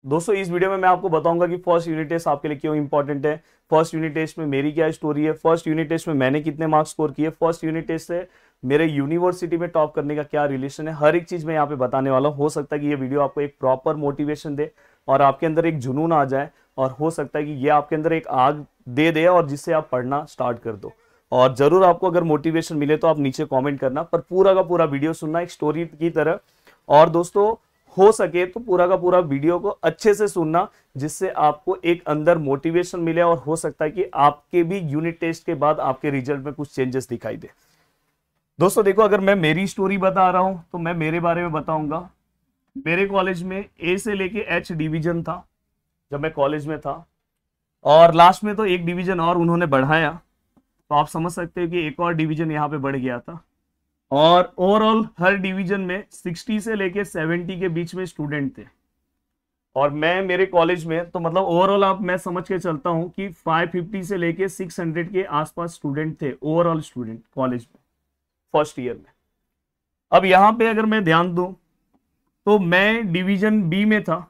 दोस्तों इस वीडियो में मैं आपको बताऊंगा कि फर्स्ट यूनिट टेस्ट आपके लिए क्यों इंपॉर्टेंट है, फर्स्ट यूनिट टेस्ट में मेरी क्या स्टोरी है, फर्स्ट यूनिट टेस्ट में मैंने कितने मार्क्स स्कोर किए, फर्स्ट यूनिट टेस्ट से मेरे यूनिवर्सिटी में टॉप करने का क्या रिलेशन है। हर एक चीज मैं यहाँ पे बताने वाला हूँ। हो सकता है कि ये वीडियो आपको एक प्रॉपर मोटिवेशन दे और आपके अंदर एक जुनून आ जाए, और हो सकता है कि ये आपके अंदर एक आग दे दे और जिससे आप पढ़ना स्टार्ट कर दो। और जरूर आपको अगर मोटिवेशन मिले तो आप नीचे कॉमेंट करना, पर पूरा का पूरा वीडियो सुनना एक स्टोरी की तरह। और दोस्तों हो सके तो पूरा का पूरा वीडियो को अच्छे से सुनना, जिससे आपको एक अंदर मोटिवेशन मिले और हो सकता है कि आपके भी यूनिट टेस्ट के बाद आपके रिजल्ट में कुछ चेंजेस दिखाई दे। दोस्तों देखो, अगर मैं मेरी स्टोरी बता रहा हूं तो मैं मेरे बारे में बताऊंगा। मेरे कॉलेज में ए से लेके एच डिवीजन था जब मैं कॉलेज में था, और लास्ट में तो एक डिवीजन और उन्होंने बढ़ाया, तो आप समझ सकते हो कि एक और डिवीजन यहाँ पे बढ़ गया था। और ओवरऑल हर डिवीजन में 60 से लेके 70 के बीच में स्टूडेंट थे, और मैं मेरे कॉलेज में तो मतलब ओवरऑल आप मैं समझ के चलता हूं कि 550 से लेके 600 के आसपास स्टूडेंट थे, ओवरऑल स्टूडेंट कॉलेज में फर्स्ट ईयर में। अब यहाँ पे अगर मैं ध्यान दूं तो मैं डिवीजन बी में था।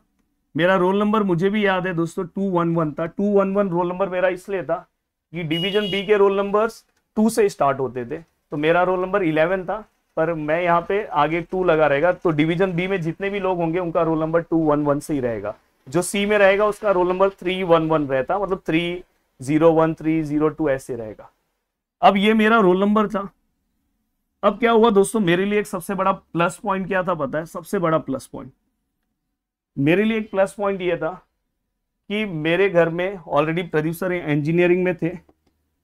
मेरा रोल नंबर मुझे भी याद है दोस्तों, 211 था। 211 रोल नंबर मेरा इसलिए था कि डिवीजन बी के रोल नंबर्स 2 से स्टार्ट होते थे, तो मेरा रोल नंबर 11 था, पर मैं यहाँ पे आगे 2 लगा रहेगा, तो डिवीजन बी में जितने भी लोग होंगे उनका रोल नंबर 211 से ही रहेगा। जो सी में रहेगा उसका रोल नंबर 311 रहता, मतलब 301 302 ऐसे रहेगा। अब ये मेरा रोल नंबर था। अब क्या हुआ दोस्तों, मेरे लिए एक सबसे बड़ा प्लस पॉइंट क्या था पता है? सबसे बड़ा प्लस पॉइंट मेरे लिए एक प्लस पॉइंट ये था कि मेरे घर में ऑलरेडी प्रोड्यूसर इंजीनियरिंग में थे,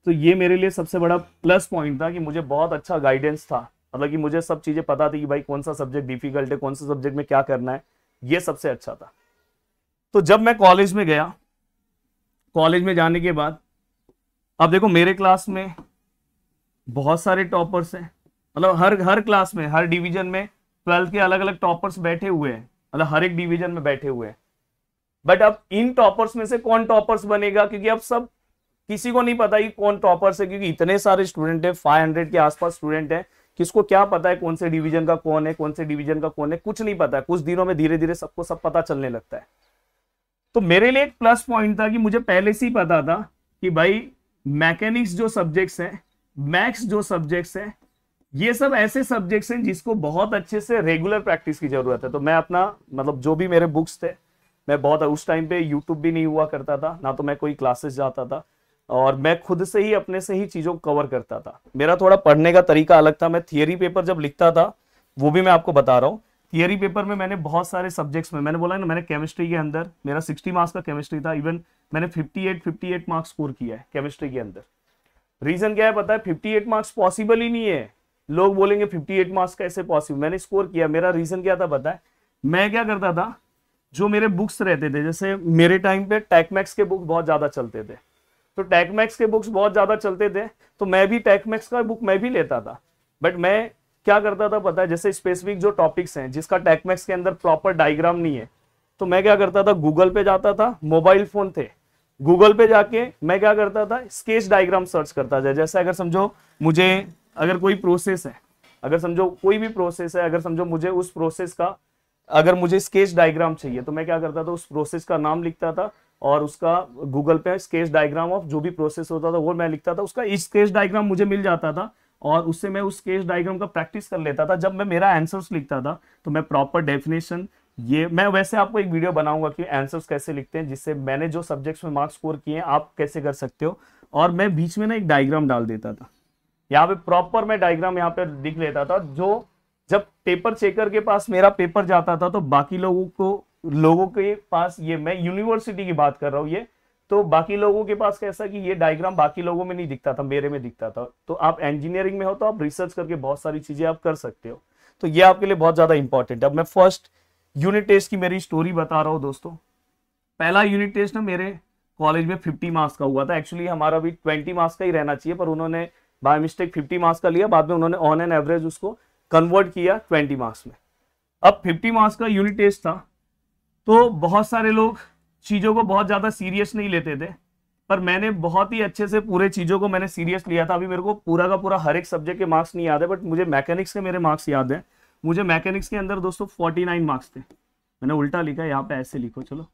तो ये मेरे लिए सबसे बड़ा प्लस पॉइंट था कि मुझे बहुत अच्छा गाइडेंस था। मतलब कि मुझे सब चीजें पता थी कि भाई कौन सा सब्जेक्ट डिफिकल्ट है, कौन सा सब्जेक्ट में क्या करना है, ये सबसे अच्छा था। तो जब मैं कॉलेज में गया, कॉलेज में जाने के बाद अब देखो मेरे क्लास में बहुत सारे टॉपर्स हैं, मतलब हर क्लास में हर डिवीजन में 12th के अलग अलग टॉपर्स बैठे हुए हैं, मतलब हर एक डिवीजन में बैठे हुए हैं। बट अब इन टॉपर्स में से कौन टॉपर्स बनेगा, क्योंकि अब सब किसी को नहीं पता कि कौन टॉपर्स है, क्योंकि इतने सारे स्टूडेंट है, 500 के आसपास स्टूडेंट है। किसको क्या पता है कौन से डिवीजन का कौन है, कौन से डिवीजन का कौन है, कुछ नहीं पता है। कुछ दिनों में धीरे धीरे सबको सब पता चलने लगता है। तो मेरे लिए एक प्लस पॉइंट था कि मुझे पहले से ही पता था कि भाई मैकेनिक्स जो सब्जेक्ट्स हैं, मैथ्स जो सब्जेक्ट्स हैं, ये सब ऐसे सब्जेक्ट्स हैं जिसको बहुत अच्छे से रेगुलर प्रैक्टिस की जरूरत है। तो मैं अपना मतलब जो भी मेरे बुक्स थे, मैं बहुत, उस टाइम पे यूट्यूब भी नहीं हुआ करता था ना, तो मैं कोई क्लासेस जाता था, और मैं खुद से ही अपने से ही चीजों को कवर करता था। मेरा थोड़ा पढ़ने का तरीका अलग था। मैं थियरी पेपर जब लिखता था, वो भी मैं आपको बता रहा हूँ, थियरी पेपर में मैंने बहुत सारे सब्जेक्ट्स में, मैंने बोला ना, मैंने केमिस्ट्री के अंदर मेरा 60 मार्क्स का केमिस्ट्री था, इवन मैंने 58 मार्क्स स्कोर किया है केमिस्ट्री के अंदर। रीजन क्या है पता है? 58 मार्क्स पॉसिबल ही नहीं है। लोग बोलेंगे 58 मार्क्स कैसे पॉसिबल, मैंने स्कोर किया। मेरा रीजन क्या था पता है? मैं क्या करता था, जो मेरे बुक्स रहते थे, जैसे मेरे टाइम पे टेकमैक्स के बुक बहुत ज्यादा चलते थे, तो टेकमैक्स के बुक्स बहुत ज्यादा चलते थे, तो मैं भी टेकमैक्स का बुक मैं भी लेता था। बट मैं क्या करता था पता है? जैसे स्पेसिफिक जो टॉपिक्स हैं जिसका टेकमैक्स के अंदर प्रॉपर डायग्राम नहीं है, तो मैं क्या करता था, गूगल पे जाता था, मोबाइल फोन थे, गूगल पे जाके मैं क्या करता था, स्केच डायग्राम सर्च करता था। जैसे अगर समझो मुझे, अगर कोई प्रोसेस है, अगर समझो कोई भी प्रोसेस है, अगर समझो मुझे उस प्रोसेस का, अगर मुझे स्केच डायग्राम चाहिए, तो मैं क्या करता था, उस प्रोसेस का नाम लिखता था और उसका गूगल पे स्केच डायग्राम ऑफ जो भी प्रोसेस होता था वो मैं लिखता था। उसका स्केच डायग्राम मुझे मिल जाता था और उससे मैं उस स्केच डायग्राम का प्रैक्टिस कर लेता था। जब मैं मेरा आंसर्स लिखता था तो मैं प्रॉपर डेफिनेशन, ये मैं वैसे आपको एक वीडियो बनाऊंगा कि आंसर्स कैसे लिखते हैं, जिससे मैंने जो सब्जेक्ट्स में मार्क्स स्कोर किए हैं आप कैसे कर सकते हो। और मैं बीच में ना एक डायग्राम डाल देता था, यहाँ पे प्रॉपर मैं डायग्राम यहाँ पे लिख लेता था। जो जब पेपर चेकर के पास मेरा पेपर जाता था तो बाकी लोगों के पास, ये मैं यूनिवर्सिटी की बात कर रहा हूँ, ये तो बाकी लोगों के पास कैसा कि ये डायग्राम बाकी लोगों में नहीं दिखता था, मेरे में दिखता था। तो आप इंजीनियरिंग में हो तो आप रिसर्च करके बहुत सारी चीजें आप कर सकते हो, तो ये आपके लिए बहुत ज्यादा इंपॉर्टेंट है। अब मैं फर्स्ट यूनिट टेस्ट की मेरी स्टोरी बता रहा हूँ दोस्तों। पहला यूनिट टेस्ट ना मेरे कॉलेज में 50 मार्क्स का हुआ था। एक्चुअली हमारा भी 20 मार्क्स का ही रहना चाहिए, पर उन्होंने बाय मिस्टेक 50 मार्क्स का लिया, बाद में उन्होंने ऑन एन एवरेज उसको कन्वर्ट किया 20 मार्क्स में। अब 50 मार्क्स का यूनिट टेस्ट था, तो बहुत सारे लोग चीजों को बहुत ज्यादा सीरियस नहीं लेते थे, पर मैंने बहुत ही अच्छे से पूरे चीजों को मैंने सीरियस लिया था। अभी मेरे को पूरा का पूरा हर एक सब्जेक्ट के मार्क्स नहीं याद है, बट मुझे मैकेनिक्स के मेरे मार्क्स याद है। मुझे मैकेनिक्स के अंदर दोस्तों 49 मार्क्स थे। मैंने उल्टा लिखा है, यहाँ पे ऐसे लिखो, चलो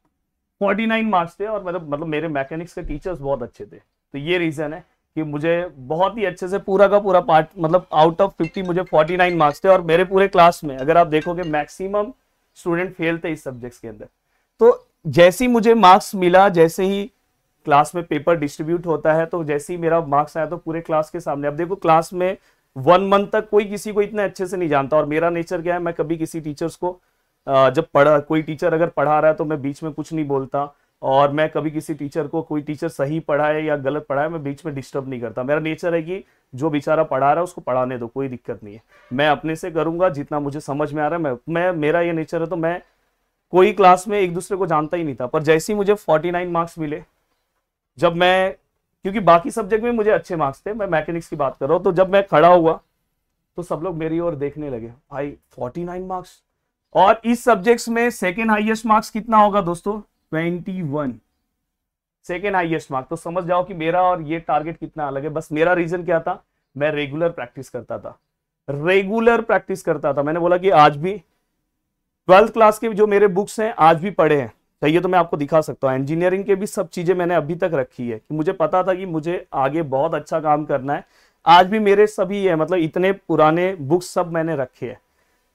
49 मार्क्स थे, और मतलब मेरे मैकेनिक्स के टीचर्स बहुत अच्छे थे। तो ये रीजन है कि मुझे बहुत ही अच्छे से पूरा का पूरा पार्ट, मतलब आउट ऑफ 50 मुझे 49 मार्क्स थे। और मेरे पूरे क्लास में अगर आप देखोगे मैक्सिमम स्टूडेंट फेल थे इस सब्जेक्ट्स के अंदर। तो जैसे ही मुझे मार्क्स मिला, जैसे ही क्लास में पेपर डिस्ट्रीब्यूट होता है, तो जैसे ही मेरा मार्क्स आया तो पूरे क्लास के सामने, अब देखो क्लास में 1 मंथ तक कोई किसी को इतने अच्छे से नहीं जानता। और मेरा नेचर क्या है, मैं कभी किसी टीचर्स को जब कोई टीचर अगर पढ़ा रहा है तो मैं बीच में कुछ नहीं बोलता। और मैं कभी किसी टीचर को, कोई टीचर सही पढ़ाए या गलत पढ़ाए, मैं बीच में डिस्टर्ब नहीं करता। मेरा नेचर है कि जो बेचारा पढ़ा रहा है उसको पढ़ाने दो, कोई दिक्कत नहीं है, मैं अपने से करूंगा जितना मुझे समझ में आ रहा है। मैं मेरा ये नेचर है। तो मैं कोई क्लास में एक दूसरे को जानता ही नहीं था। पर जैसे ही मुझे 49 मार्क्स मिले, जब मैं, क्योंकि बाकी सब्जेक्ट में मुझे अच्छे मार्क्स थे, मैं मैकेनिक्स की बात कर रहा हूँ, तो जब मैं खड़ा हुआ तो सब लोग मेरी ओर देखने लगे, भाई 49 मार्क्स। और इस सब्जेक्ट्स में सेकेंड हाईएस्ट मार्क्स कितना होगा दोस्तों? 21, सेकेंड हाईएस्ट मार्क्स। तो समझ जाओ कि मेरा और ये टारगेट कितना अलग है। बस मेरा रीजन क्या था, मैं रेगुलर प्रैक्टिस करता था, रेगुलर प्रैक्टिस करता था। मैंने बोला कि आज भी 12th क्लास के जो मेरे बुक्स हैं आज भी पढ़े हैं, चाहिए तो मैं आपको दिखा सकता हूँ। इंजीनियरिंग के भी सब चीजें मैंने अभी तक रखी है, कि मुझे पता था कि मुझे आगे बहुत अच्छा काम करना है। आज भी मेरे सभी है, मतलब इतने पुराने बुक्स सब मैंने रखे हैं।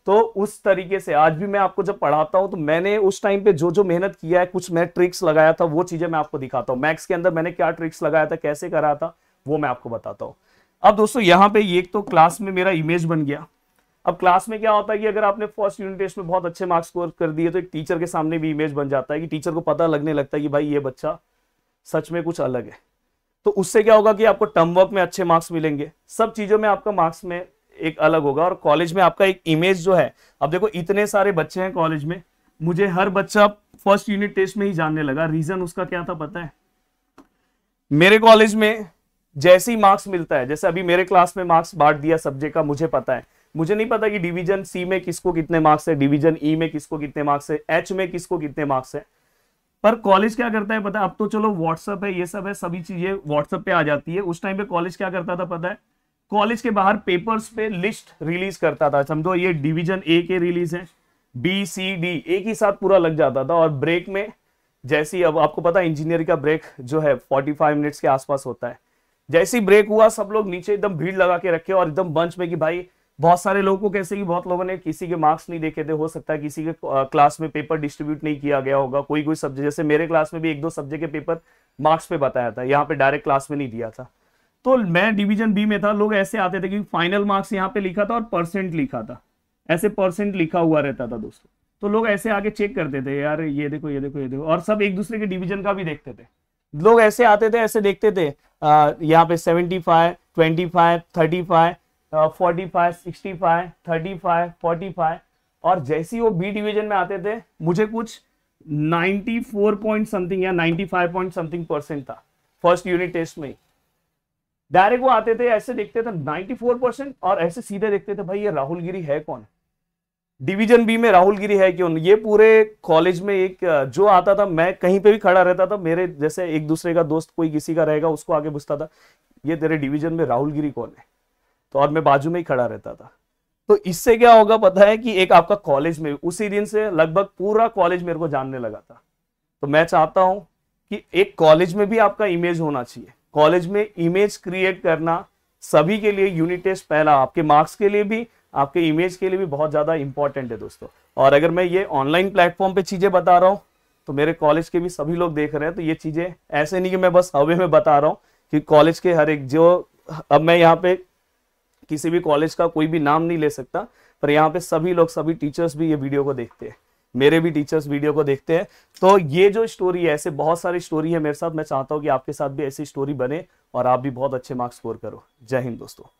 तो उस तरीके से आज भी मैं आपको जब पढ़ाता हूं तो मैंने उस टाइम पे जो जो मेहनत किया है, कुछ मैं ट्रिक्स लगाया था, वो चीजें मैं आपको दिखाता हूं। मैथ्स के अंदर मैंने क्या ट्रिक्स लगाया था, कैसे करा था, वो मैं आपको बताता हूं। अब दोस्तों यहाँ पे एक तो क्लास में मेरा इमेज बन गया। अब क्लास में क्या होता है कि अगर आपने फर्स्ट यूनिट टेस्ट में बहुत अच्छे मार्क्स स्कोर कर दिए तो एक टीचर के सामने भी इमेज बन जाता है, कि टीचर को पता लगने लगता है कि भाई ये बच्चा सच में कुछ अलग है। तो उससे क्या होगा कि आपको टर्म वर्क में अच्छे मार्क्स मिलेंगे, सब चीजों में आपका मार्क्स में एक अलग होगा। और कॉलेज में आपका एक इमेज जो है, अब देखो इतने सारे बच्चे हैं कॉलेज में, मुझे हर बच्चा फर्स्ट यूनिट टेस्ट में ही जानने लगा। रीजन उसका क्या था पता है? मेरे कॉलेज में जैसे ही मार्क्स मिलता है, जैसे अभी मेरे क्लास में मार्क्स बांट दिया सब्जेक्ट का, मुझे पता है, मुझे नहीं पता कि डिवीजन सी में किसको कितने मार्क्स है, डिवीजन ई में किसको कितने मार्क्स है, एच में किसको कितने मार्क्स है। पर कॉलेज क्या करता है पता है? अब तो चलो व्हाट्सएप है, ये सब है, सभी चीजें व्हाट्सएप पे आ जाती है। उस टाइम पे कॉलेज क्या करता था पता है? कॉलेज के बाहर पेपर्स पे लिस्ट रिलीज करता था। समझो ये डिवीजन ए के रिलीज है, बी सी डी एक ही साथ पूरा लग जाता था। और ब्रेक में जैसे ही, अब आपको पता है इंजीनियरिंग का ब्रेक जो है 45 मिनट्स के आसपास होता है, जैसे ही ब्रेक हुआ सब लोग नीचे एकदम भीड़ लगा के रखे और एकदम बंच में, कि भाई बहुत सारे लोगों को, कैसे कि बहुत लोगों ने किसी के मार्क्स नहीं देखे थे, हो सकता है किसी के क्लास में पेपर डिस्ट्रीब्यूट नहीं किया गया होगा, कोई कोई सब्जेक्ट, जैसे मेरे क्लास में भी 1-2 सब्जेक्ट के पेपर मार्क्स पे बताया था, यहाँ पे डायरेक्ट क्लास में नहीं दिया था। तो मैं डिवीजन बी में था, लोग ऐसे आते थे कि फाइनल मार्क्स यहाँ पे लिखा था और परसेंट लिखा था, ऐसे परसेंट लिखा हुआ रहता था दोस्तों। तो लोग ऐसे आके चेक करते थे, यार ये देखो ये देखो ये देखो, और सब एक दूसरे के डिवीजन का भी देखते थे। लोग ऐसे आते थे, ऐसे देखते थे, यहाँ पे 75, 25, 35, 45, 65, 35, 45। और जैसे ही वो बी डिवीजन में आते थे, मुझे कुछ 94 पॉइंट समथिंग या 95 पॉइंट समथिंग परसेंट था फर्स्ट यूनिट टेस्ट में। डायरेक्ट वो आते थे, ऐसे देखते थे 94%, और ऐसे सीधे देखते थे, भाई ये राहुल गिरी है कौन? डिवीजन बी में राहुल गिरी है क्यों? ये पूरे कॉलेज में एक जो आता था, मैं कहीं पे भी खड़ा रहता था, मेरे जैसे एक दूसरे का दोस्त कोई किसी का रहेगा, उसको आगे पूछता था, ये तेरे डिवीजन में राहुल गिरी कौन है? तो और मैं बाजू में ही खड़ा रहता था। तो इससे क्या होगा पता है? कि एक आपका कॉलेज में उसी दिन से लगभग पूरा कॉलेज मेरे को जानने लगा था। तो मैं चाहता हूं कि एक कॉलेज में भी आपका इमेज होना चाहिए। कॉलेज में इमेज क्रिएट करना सभी के लिए, यूनिट टेस्ट पहला, आपके मार्क्स के लिए भी, आपके इमेज के लिए भी बहुत ज्यादा इंपॉर्टेंट है दोस्तों। और अगर मैं ये ऑनलाइन प्लेटफॉर्म पे चीजें बता रहा हूं तो मेरे कॉलेज के भी सभी लोग देख रहे हैं। तो ये चीजें ऐसे नहीं कि मैं बस हवे में बता रहा हूं, कि कॉलेज के हर एक जो, अब मैं यहाँ पे किसी भी कॉलेज का कोई भी नाम नहीं ले सकता, पर यहाँ पे सभी लोग, सभी टीचर्स भी ये वीडियो को देखते हैं, मेरे भी टीचर्स वीडियो को देखते हैं। तो ये जो स्टोरी है, ऐसे बहुत सारी स्टोरी है मेरे साथ, मैं चाहता हूँ कि आपके साथ भी ऐसी स्टोरी बने और आप भी बहुत अच्छे मार्क्स स्कोर करो। जय हिंद दोस्तों।